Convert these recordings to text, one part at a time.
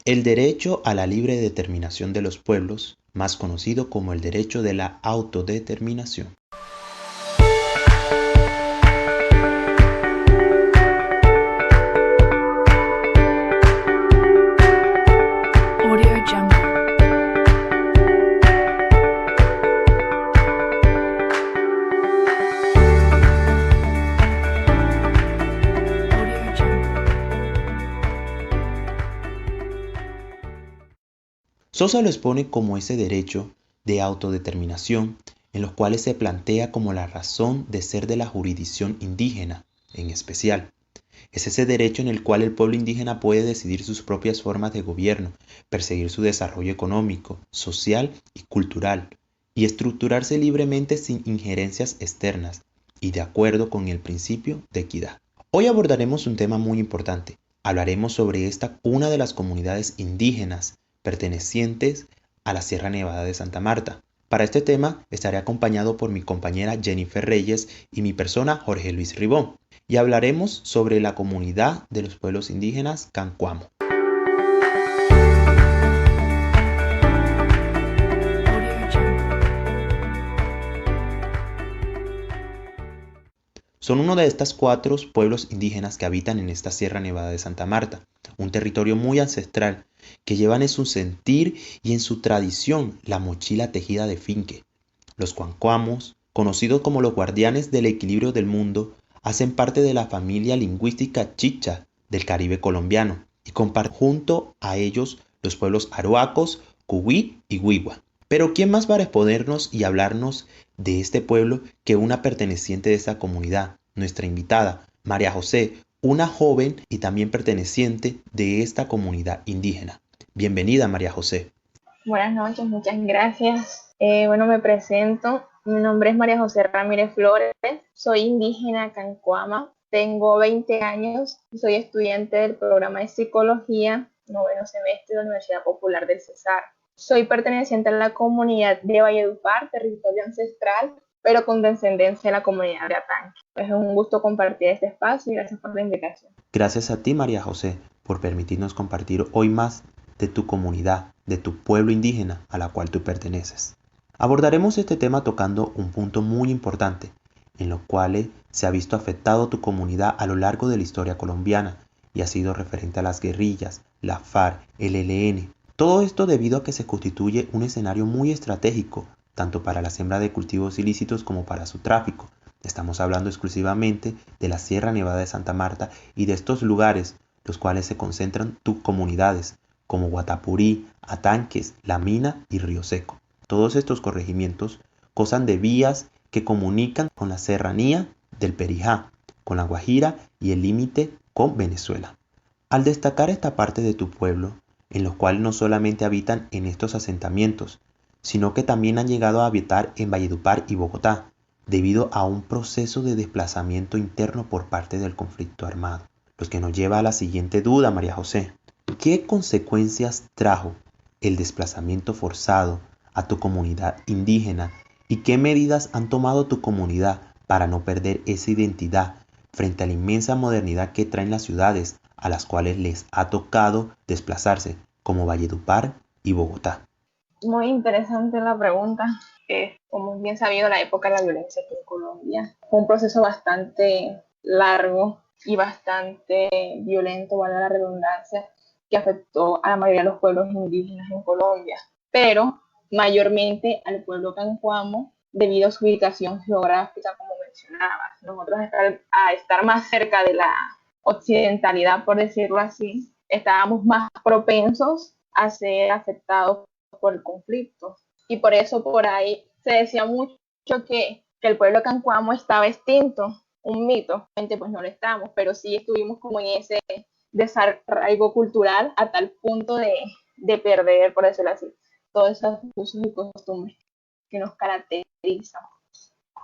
El derecho a la libre determinación de los pueblos, más conocido como el derecho de la autodeterminación. Audio Jungle. Audio Jungle. Sosa lo expone como ese derecho de autodeterminación en los cuales se plantea como la razón de ser de la jurisdicción indígena, en especial. Es ese derecho en el cual el pueblo indígena puede decidir sus propias formas de gobierno, perseguir su desarrollo económico, social y cultural, y estructurarse libremente sin injerencias externas y de acuerdo con el principio de equidad. Hoy abordaremos un tema muy importante. Hablaremos sobre una de las comunidades indígenas pertenecientes a la Sierra Nevada de Santa Marta. Para este tema estaré acompañado por mi compañera Jennifer Reyes y mi persona Jorge Luis Ribón y hablaremos sobre la comunidad de los pueblos indígenas Cancuamo. Audio Jungle. Son uno de estos 4 pueblos indígenas que habitan en esta Sierra Nevada de Santa Marta, un territorio muy ancestral que llevan en su sentir y en su tradición la mochila tejida de finque. Los Cuancuamos, conocidos como los guardianes del equilibrio del mundo, hacen parte de la familia lingüística chicha del Caribe colombiano y comparten junto a ellos los pueblos aruacos, cuwí y wiwa. Pero ¿quién más va a respondernos y hablarnos de este pueblo que una perteneciente de esta comunidad, nuestra invitada, María José, una joven y también perteneciente de esta comunidad indígena? Bienvenida, María José. Buenas noches, muchas gracias. Bueno, me presento. Mi nombre es María José Ramírez Flores. Soy indígena Cancuama. Tengo 20 años y soy estudiante del programa de psicología, noveno semestre de la Universidad Popular del Cesar. Soy perteneciente a la comunidad de Valledupar, territorio ancestral, pero con descendencia de la comunidad de Atanque. Pues es un gusto compartir este espacio y gracias por la invitación. Gracias a ti, María José, por permitirnos compartir hoy más de tu comunidad, de tu pueblo indígena a la cual tú perteneces. Abordaremos este tema tocando un punto muy importante, en lo cual se ha visto afectado tu comunidad a lo largo de la historia colombiana y ha sido referente a las guerrillas, la FARC, el ELN. Todo esto debido a que se constituye un escenario muy estratégico, tanto para la siembra de cultivos ilícitos como para su tráfico. Estamos hablando exclusivamente de la Sierra Nevada de Santa Marta y de estos lugares, los cuales se concentran tus comunidades, como Guatapurí, Atanques, La Mina y Río Seco. Todos estos corregimientos gozan de vías que comunican con la serranía del Perijá, con la Guajira y el límite con Venezuela. Al destacar esta parte de tu pueblo, en los cuales no solamente habitan en estos asentamientos, sino que también han llegado a habitar en Valledupar y Bogotá, debido a un proceso de desplazamiento interno por parte del conflicto armado. Lo que nos lleva a la siguiente duda, María José. ¿Qué consecuencias trajo el desplazamiento forzado a tu comunidad indígena y qué medidas han tomado tu comunidad para no perder esa identidad frente a la inmensa modernidad que traen las ciudades a las cuales les ha tocado desplazarse, como Valledupar y Bogotá? Muy interesante la pregunta. Como es bien sabido, la época de la violencia aquí en Colombia fue un proceso bastante largo y bastante violento, vale la redundancia, que afectó a la mayoría de los pueblos indígenas en Colombia, pero mayormente al pueblo cancuamo debido a su ubicación geográfica, como mencionabas. Nosotros a estar más cerca de la occidentalidad, por decirlo así, estábamos más propensos a ser afectados por el conflicto. Y por eso por ahí se decía mucho que el pueblo cancuamo estaba extinto, un mito, pues no lo estamos, pero sí estuvimos como en ese desarraigo cultural a tal punto de perder, por decirlo así, todos esos usos y costumbres que nos caracterizan.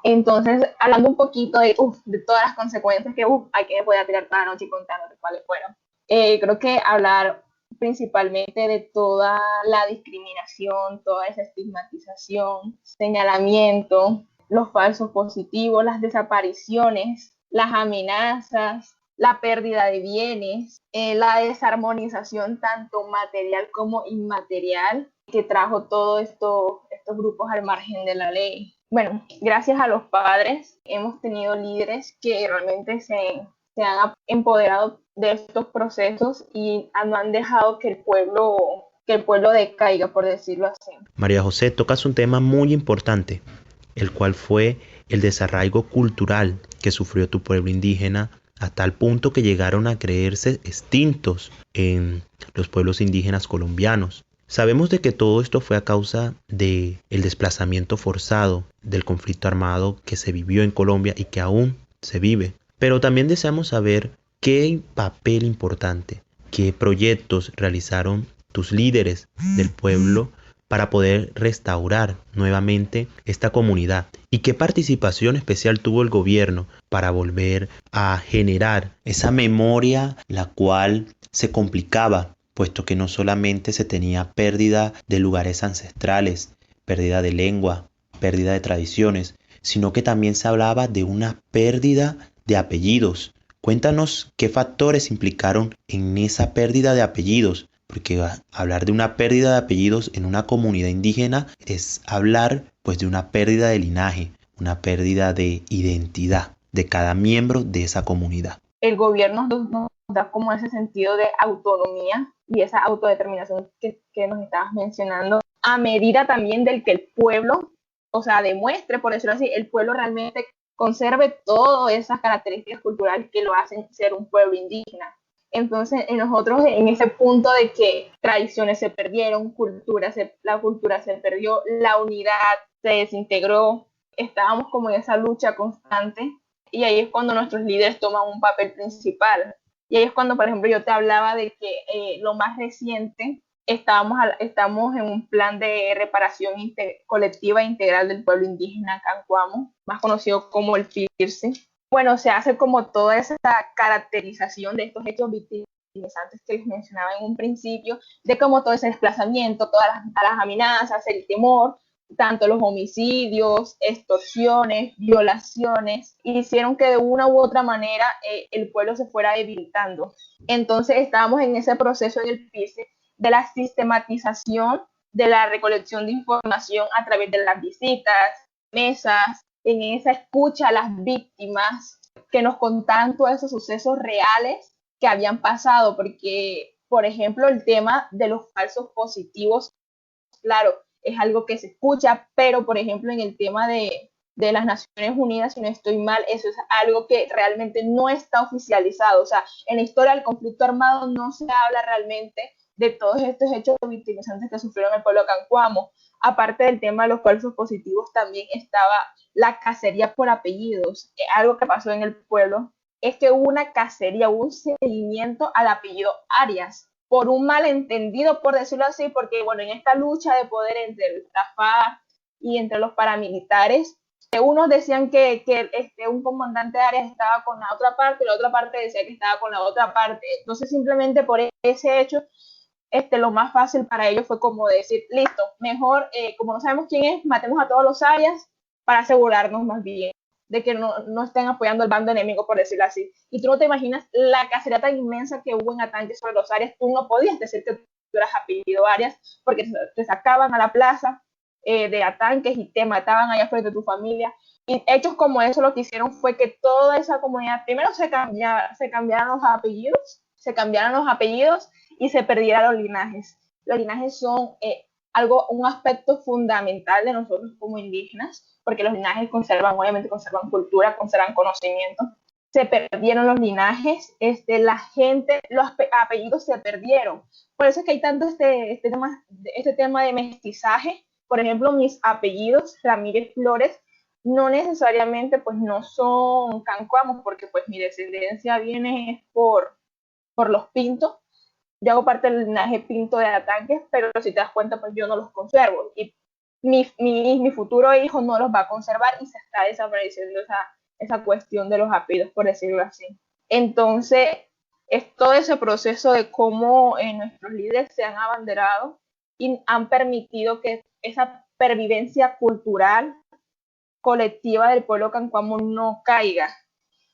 Entonces, hablando un poquito de todas las consecuencias que aquí me podía tirar toda la noche contándote cuáles fueron. Creo que hablar principalmente de toda la discriminación, toda esa estigmatización, señalamiento, los falsos positivos, las desapariciones, las amenazas, la pérdida de bienes, la desarmonización tanto material como inmaterial que trajo todos estos grupos al margen de la ley. Bueno, gracias a los padres hemos tenido líderes que realmente se han empoderado de estos procesos y no han dejado que el pueblo decaiga, por decirlo así. María José, tocas un tema muy importante, el cual fue el desarraigo cultural que sufrió tu pueblo indígena a tal punto que llegaron a creerse extintos en los pueblos indígenas colombianos. Sabemos de que todo esto fue a causa del desplazamiento forzado del conflicto armado que se vivió en Colombia y que aún se vive. Pero también deseamos saber qué papel importante, qué proyectos realizaron tus líderes del pueblo para poder restaurar nuevamente esta comunidad y qué participación especial tuvo el gobierno para volver a generar esa memoria la cual se complicaba, puesto que no solamente se tenía pérdida de lugares ancestrales, pérdida de lengua, pérdida de tradiciones, sino que también se hablaba de una pérdida de apellidos. Cuéntanos qué factores implicaron en esa pérdida de apellidos, porque hablar de una pérdida de apellidos en una comunidad indígena es hablar pues de una pérdida de linaje, una pérdida de identidad de cada miembro de esa comunidad. El gobierno nos da como ese sentido de autonomía y esa autodeterminación que nos estabas mencionando, a medida también del que el pueblo, o sea, demuestre, por decirlo así, el pueblo realmente conserve todas esas características culturales que lo hacen ser un pueblo indígena. Entonces, nosotros en ese punto de que tradiciones se perdieron, la cultura se perdió, la unidad se desintegró, estábamos como en esa lucha constante y ahí es cuando nuestros líderes toman un papel principal. Y ahí es cuando, por ejemplo, yo te hablaba de que lo más reciente, estamos en un plan de reparación colectiva e integral del pueblo indígena Cancuamo, más conocido como el PIRSE. Bueno, se hace como toda esa caracterización de estos hechos victimizantes que les mencionaba en un principio, de cómo todo ese desplazamiento, todas las amenazas, el temor, tanto los homicidios, extorsiones, violaciones, hicieron que de una u otra manera el pueblo se fuera debilitando. Entonces estábamos en ese proceso en el PIRSE de la sistematización de la recolección de información a través de las visitas, mesas, en esa escucha a las víctimas que nos contaban todos esos sucesos reales que habían pasado, porque, por ejemplo, el tema de los falsos positivos, claro, es algo que se escucha, pero, por ejemplo, en el tema de las Naciones Unidas, si no estoy mal, eso es algo que realmente no está oficializado. O sea, en la historia del conflicto armado no se habla realmente de todos estos hechos victimizantes que sufrieron el pueblo Cancuamo. Aparte del tema de los falsos positivos, también estaba la cacería por apellidos. Algo que pasó en el pueblo es que hubo una cacería, hubo un seguimiento al apellido Arias, por un malentendido, por decirlo así, porque bueno, en esta lucha de poder entre la FARC y entre los paramilitares, unos decían que un comandante de Arias estaba con la otra parte, y la otra parte decía que estaba con la otra parte. Entonces simplemente por ese hecho, lo más fácil para ellos fue como decir, listo, mejor, como no sabemos quién es, matemos a todos los Arias para asegurarnos más bien de que no estén apoyando al bando enemigo, por decirlo así. Y tú no te imaginas la cacería tan inmensa que hubo en Atanque sobre los Arias. Tú no podías decir que tú eras apellido Arias porque te sacaban a la plaza de Atanques y te mataban allá frente de tu familia. Y hechos como eso lo que hicieron fue que toda esa comunidad, primero se cambiaran los apellidos, y se perdieran los linajes. Los linajes son un aspecto fundamental de nosotros como indígenas, porque los linajes obviamente conservan cultura, conservan conocimiento. Se perdieron los linajes, los apellidos se perdieron. Por eso es que hay tanto este tema de mestizaje. Por ejemplo, mis apellidos, Ramírez Flores, no necesariamente pues no son cancuamos, porque pues mi descendencia viene por los Pintos. Yo hago parte del linaje Pinto de Atanques, pero si te das cuenta, pues yo no los conservo. Y mi futuro hijo no los va a conservar y se está desapareciendo esa cuestión de los apellidos, por decirlo así. Entonces, es todo ese proceso de cómo nuestros líderes se han abanderado y han permitido que esa pervivencia cultural colectiva del pueblo cancuamo no caiga.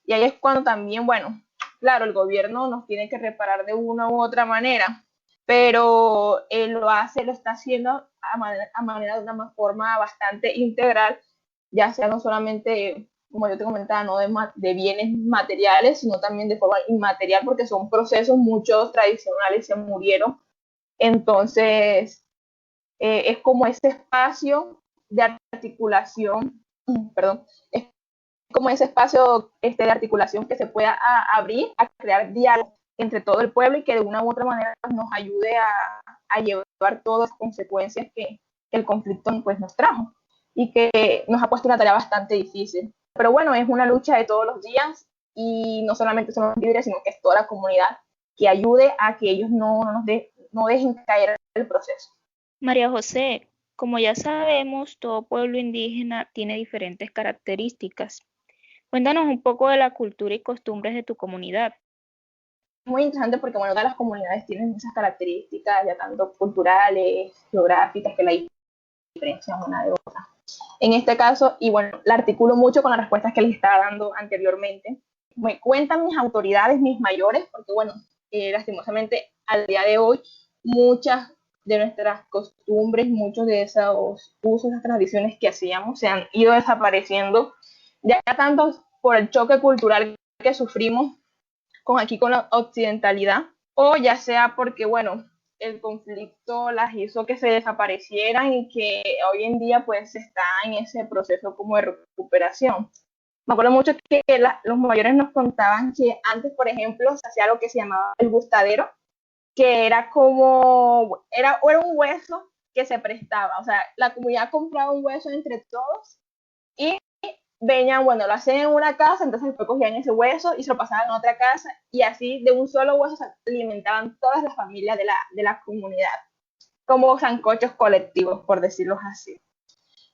Y ahí es cuando también, bueno, claro, el gobierno nos tiene que reparar de una u otra manera, pero él lo está haciendo a manera de una forma bastante integral, ya sea no solamente, como yo te comentaba, no de bienes materiales, sino también de forma inmaterial, porque son procesos, muchos tradicionales se murieron. Entonces, es como ese espacio de articulación, perdón, es como ese espacio de articulación que se pueda abrir a crear diálogo entre todo el pueblo y que de una u otra manera nos ayude a llevar todas las consecuencias que el conflicto pues, nos trajo y que nos ha puesto una tarea bastante difícil. Pero bueno, es una lucha de todos los días y no solamente son los líderes, sino que es toda la comunidad que ayude a que ellos no dejen caer el proceso. María José, como ya sabemos, todo pueblo indígena tiene diferentes características. Cuéntanos un poco de la cultura y costumbres de tu comunidad. Muy interesante porque, bueno, todas las comunidades tienen muchas características, ya tanto culturales, geográficas, que la diferencian una de otra. En este caso, y bueno, la articulo mucho con las respuestas que les estaba dando anteriormente. Me cuentan mis autoridades, mis mayores, porque bueno, lastimosamente al día de hoy, muchas de nuestras costumbres, muchos de esos usos, esas tradiciones que hacíamos se han ido desapareciendo, ya tanto por el choque cultural que sufrimos con la occidentalidad, o ya sea porque, bueno, el conflicto las hizo que se desaparecieran y que hoy en día pues está en ese proceso como de recuperación. Me acuerdo mucho que los mayores nos contaban que antes, por ejemplo, se hacía lo que se llamaba el gustadero, que era un hueso que se prestaba, o sea, la comunidad compraba un hueso entre todos y venían, bueno, lo hacían en una casa, entonces después cogían ese hueso y se lo pasaban a otra casa y así de un solo hueso se alimentaban todas las familias de la comunidad, como sancochos colectivos, por decirlo así.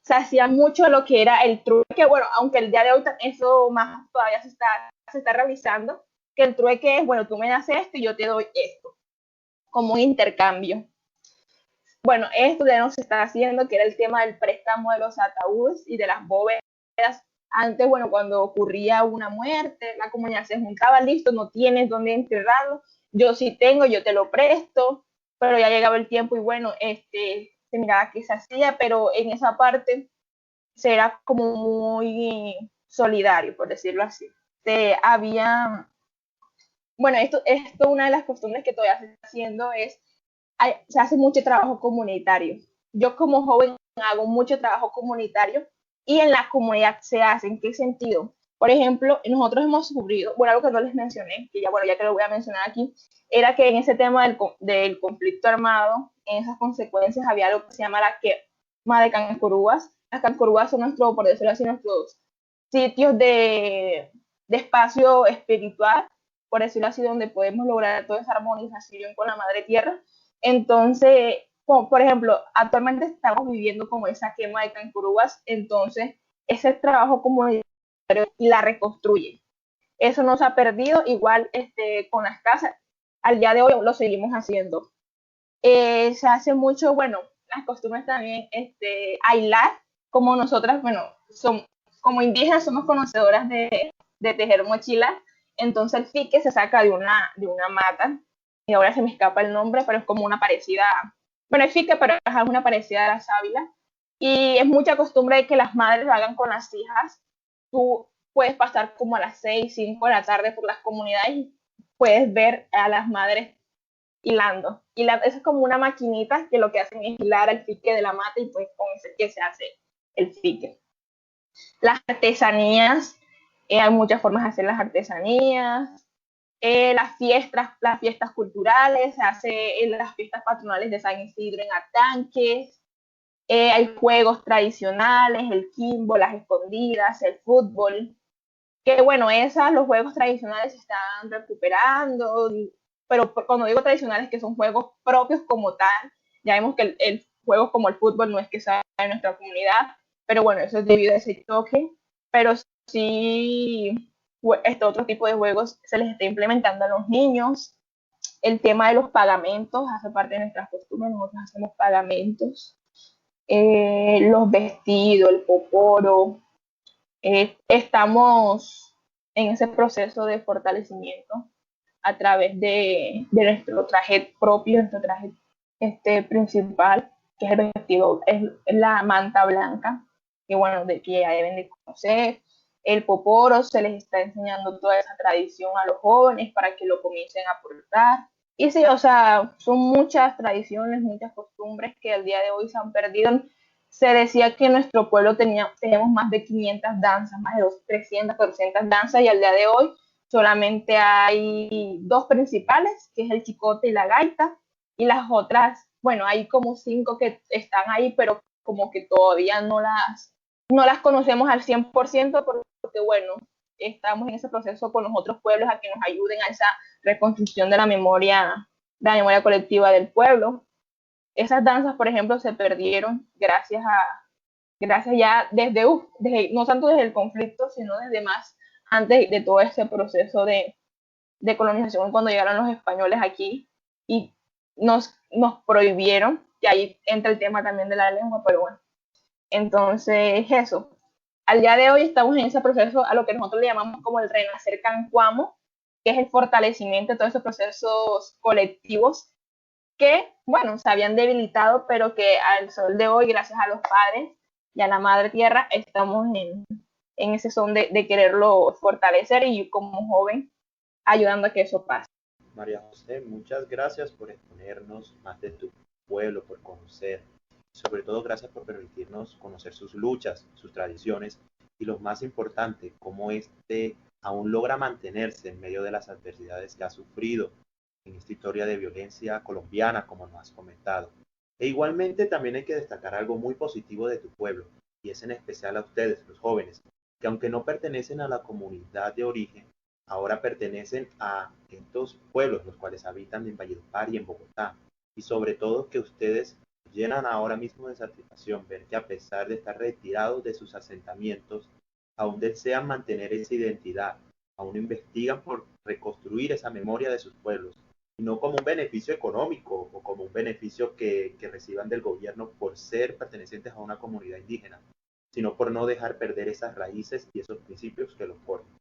Se hacía mucho lo que era el trueque, bueno, aunque el día de hoy eso más todavía se está realizando, que el trueque es, bueno, tú me das esto y yo te doy esto, como un intercambio. Bueno, esto ya no se está haciendo, que era el tema del préstamo de los ataúdes y de las bóvedas. Antes, bueno, cuando ocurría una muerte, la comunidad se juntaba, listo, no tienes dónde enterrarlo, yo sí tengo, yo te lo presto, pero ya llegaba el tiempo y bueno, se miraba qué se hacía, pero en esa parte se era como muy solidario, por decirlo así. Había, bueno, esto una de las costumbres que todavía se está haciendo es, se hace mucho trabajo comunitario. Yo como joven hago mucho trabajo comunitario y en la comunidad se hace. ¿En qué sentido? Por ejemplo, nosotros hemos sufrido, bueno, algo que no les mencioné, que ya, bueno, ya que lo voy a mencionar aquí, era que en ese tema del conflicto armado, en esas consecuencias había algo que se llama la quema de cancorúas. Las cancorúas son nuestros, por decirlo así, nuestros sitios de espacio espiritual, por decirlo así, donde podemos lograr toda esa armonización con la madre tierra. Entonces, como, por ejemplo, actualmente estamos viviendo como esa quema de cancurúas, entonces ese trabajo comunitario y la reconstruye. Eso no se ha perdido, igual con las casas, al día de hoy lo seguimos haciendo. Se hace mucho, bueno, las costumbres también, aislar, como nosotras, bueno, como indígenas somos conocedoras de tejer mochilas, entonces el fique se saca de una mata, y ahora se me escapa el nombre, pero es como una parecida, bueno, es fique, pero es una parecida a la sábila, y es mucha costumbre de que las madres lo hagan con las hijas. Tú puedes pasar como a las 6, 5 de la tarde por las comunidades y puedes ver a las madres hilando. Eso es como una maquinita que lo que hacen es hilar el fique de la mata y pues con eso es que se hace el fique. Las artesanías, hay muchas formas de hacer las artesanías. Las fiestas culturales, se hace en las fiestas patronales de San Isidro en Artanques. Hay juegos tradicionales, el quimbo, las escondidas, el fútbol, que bueno, los juegos tradicionales se están recuperando, pero cuando digo tradicionales, que son juegos propios como tal, ya vemos que el juego como el fútbol no es que sea de nuestra comunidad, pero bueno, eso es debido a ese toque, pero sí, este otro tipo de juegos se les está implementando a los niños. El tema de los pagamentos hace parte de nuestras costumbres, nosotros hacemos pagamentos, los vestidos, el poporo, estamos en ese proceso de fortalecimiento a través de nuestro traje propio, nuestro traje principal, que es el vestido, es la manta blanca, que bueno, de que ya deben de conocer. El poporo, se les está enseñando toda esa tradición a los jóvenes para que lo comiencen a portar. Y sí, o sea, son muchas tradiciones, muchas costumbres que al día de hoy se han perdido. Se decía que en nuestro pueblo teníamos más de 500 danzas, más de 300, 400 danzas, y al día de hoy solamente hay dos principales, que es el chicote y la gaita, y las otras, bueno, hay como cinco que están ahí, pero como que todavía no las conocemos al 100% porque, bueno, estamos en ese proceso con los otros pueblos a que nos ayuden a esa reconstrucción de la memoria colectiva del pueblo. Esas danzas, por ejemplo, se perdieron gracias ya no tanto desde el conflicto, sino desde más antes de todo ese proceso de colonización cuando llegaron los españoles aquí y nos prohibieron, y ahí entra el tema también de la lengua, pero bueno, entonces eso. Al día de hoy estamos en ese proceso a lo que nosotros le llamamos como el renacer cancuamo, que es el fortalecimiento de todos esos procesos colectivos que, bueno, se habían debilitado, pero que al sol de hoy, gracias a los padres y a la madre tierra, estamos en ese son de quererlo fortalecer y como joven ayudando a que eso pase. María José, muchas gracias por exponernos más de tu pueblo, por conocer, y sobre todo gracias por permitirnos conocer sus luchas, sus tradiciones y lo más importante, cómo este aún logra mantenerse en medio de las adversidades que ha sufrido en esta historia de violencia colombiana, como nos has comentado. E igualmente también hay que destacar algo muy positivo de tu pueblo, y es en especial a ustedes, los jóvenes, que aunque no pertenecen a la comunidad de origen, ahora pertenecen a estos pueblos, los cuales habitan en Valledupar y en Bogotá. Y sobre todo que ustedes llenan ahora mismo de satisfacción ver que a pesar de estar retirados de sus asentamientos, aún desean mantener esa identidad, aún investigan por reconstruir esa memoria de sus pueblos, y no como un beneficio económico o como un beneficio que reciban del gobierno por ser pertenecientes a una comunidad indígena, sino por no dejar perder esas raíces y esos principios que los forman.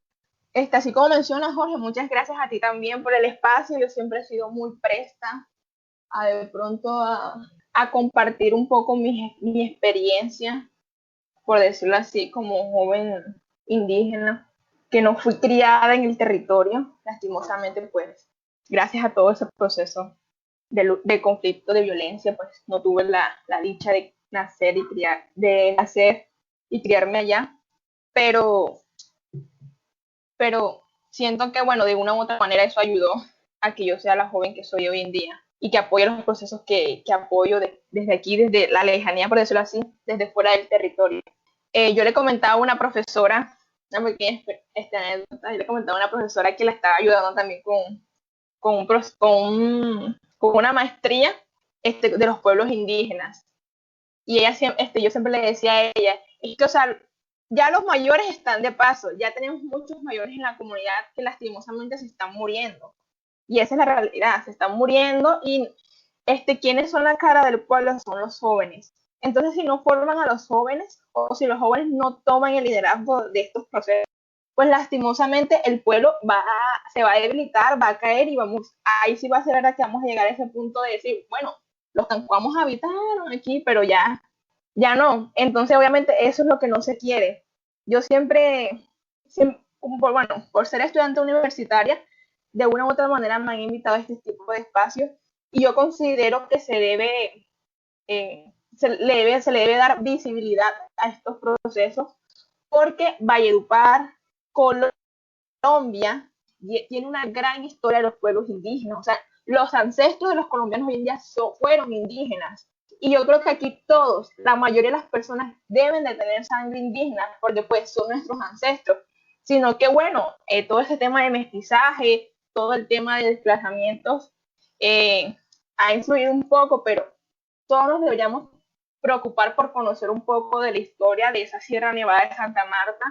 Así como mencionas, Jorge, muchas gracias a ti también por el espacio. Yo siempre he sido muy presta a de pronto a compartir un poco mi experiencia, por decirlo así, como joven indígena, que no fui criada en el territorio, lastimosamente, pues, gracias a todo ese proceso de conflicto, de violencia, pues no tuve la dicha de nacer y criarme allá, pero pero siento que, bueno, de una u otra manera eso ayudó a que yo sea la joven que soy hoy en día y que apoye los procesos que apoyo desde aquí, desde la lejanía, por decirlo así, desde fuera del territorio. Yo le comentaba a una profesora, una pequeña anécdota, yo le comentaba a una profesora que la estaba ayudando también con una maestría de los pueblos indígenas. Y yo siempre le decía a ella, es que, o sea, ya los mayores están de paso, ya tenemos muchos mayores en la comunidad que lastimosamente se están muriendo. Y esa es la realidad, se están muriendo y ¿quiénes son la cara del pueblo? Son los jóvenes. Entonces, si no forman a los jóvenes o si los jóvenes no toman el liderazgo de estos procesos, pues lastimosamente el pueblo se va a debilitar, va a caer y ahí sí va a ser verdad que vamos a llegar a ese punto de decir, bueno, los cancuamos habitaron aquí, pero ya no. Entonces, obviamente, eso es lo que no se quiere. Yo siempre por ser estudiante universitaria, de una u otra manera me han invitado a este tipo de espacios y yo considero que se le debe dar visibilidad a estos procesos porque Valledupar, Colombia, tiene una gran historia de los pueblos indígenas. O sea, los ancestros de los colombianos hoy en día fueron indígenas. Y yo creo que aquí todos, la mayoría de las personas deben de tener sangre indígena porque pues son nuestros ancestros. Sino que bueno, todo ese tema de mestizaje, todo el tema de desplazamientos ha influido un poco, pero todos nos deberíamos preocupar por conocer un poco de la historia de esa Sierra Nevada de Santa Marta,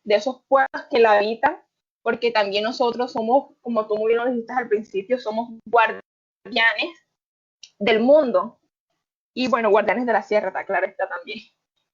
de esos pueblos que la habitan, porque también nosotros somos, como tú muy bien lo dijiste al principio, somos guardianes del mundo y bueno, guardianes de la sierra, está claro, está también.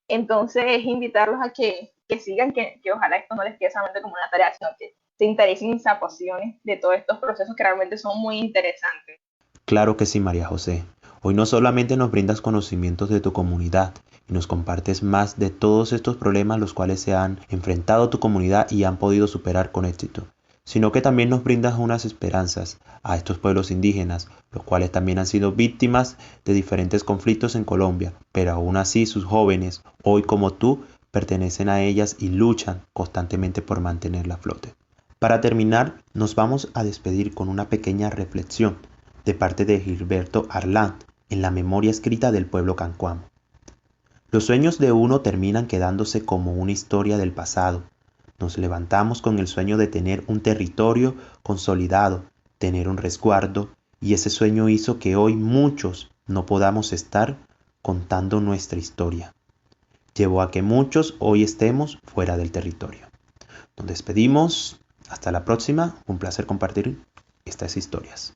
Entonces, invitarlos a que sigan, que ojalá esto no les quede solamente como una tarea, sino que te interesen y se apasiones de todos estos procesos que realmente son muy interesantes. Claro que sí, María José. Hoy no solamente nos brindas conocimientos de tu comunidad y nos compartes más de todos estos problemas los cuales se han enfrentado tu comunidad y han podido superar con éxito, sino que también nos brindas unas esperanzas a estos pueblos indígenas, los cuales también han sido víctimas de diferentes conflictos en Colombia, pero aún así sus jóvenes, hoy como tú, pertenecen a ellas y luchan constantemente por mantenerla a flote. Para terminar, nos vamos a despedir con una pequeña reflexión de parte de Gilberto Arland en la memoria escrita del pueblo cancuamo. Los sueños de uno terminan quedándose como una historia del pasado. Nos levantamos con el sueño de tener un territorio consolidado, tener un resguardo, y ese sueño hizo que hoy muchos no podamos estar contando nuestra historia. Llevó a que muchos hoy estemos fuera del territorio. Nos despedimos. Hasta la próxima. Un placer compartir estas historias.